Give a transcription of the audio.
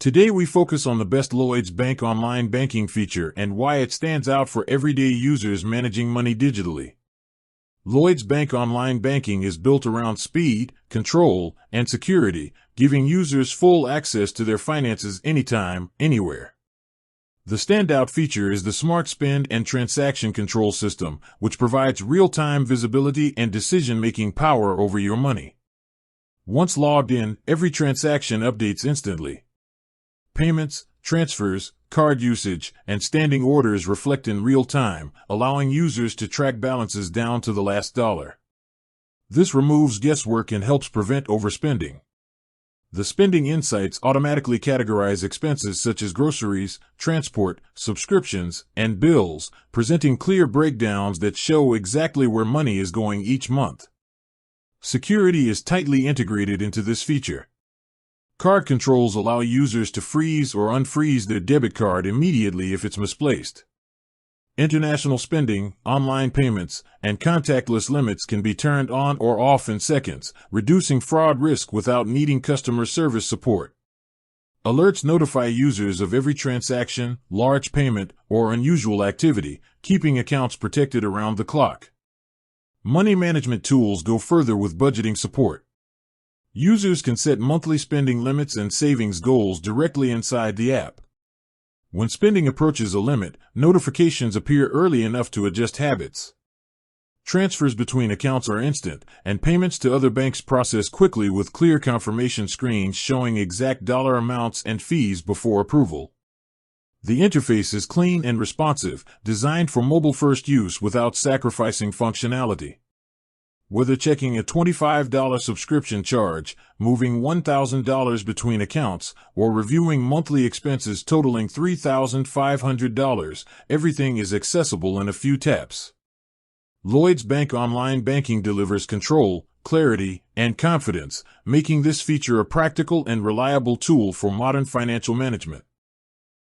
Today we focus on the best Lloyds Bank online banking feature and why it stands out for everyday users managing money digitally. Lloyds Bank online banking is built around speed, control, and security, giving users full access to their finances anytime, anywhere. The standout feature is the Smart Spend and Transaction Control System, which provides real-time visibility and decision-making power over your money. Once logged in, every transaction updates instantly. Payments, transfers, card usage, and standing orders reflect in real time, allowing users to track balances down to the last dollar. This removes guesswork and helps prevent overspending. The spending insights automatically categorize expenses such as groceries, transport, subscriptions, and bills, presenting clear breakdowns that show exactly where money is going each month. Security is tightly integrated into this feature. Card controls allow users to freeze or unfreeze their debit card immediately if it's misplaced. International spending, online payments, and contactless limits can be turned on or off in seconds, reducing fraud risk without needing customer service support. Alerts notify users of every transaction, large payment, or unusual activity, keeping accounts protected around the clock. Money management tools go further with budgeting support. Users can set monthly spending limits and savings goals directly inside the app. When spending approaches a limit, notifications appear early enough to adjust habits. Transfers between accounts are instant, and payments to other banks process quickly with clear confirmation screens showing exact dollar amounts and fees before approval. The interface is clean and responsive, designed for mobile-first use without sacrificing functionality. Whether checking a $25 subscription charge, moving $1,000 between accounts, or reviewing monthly expenses totaling $3,500, everything is accessible in a few taps. Lloyds Bank online banking delivers control, clarity, and confidence, making this feature a practical and reliable tool for modern financial management.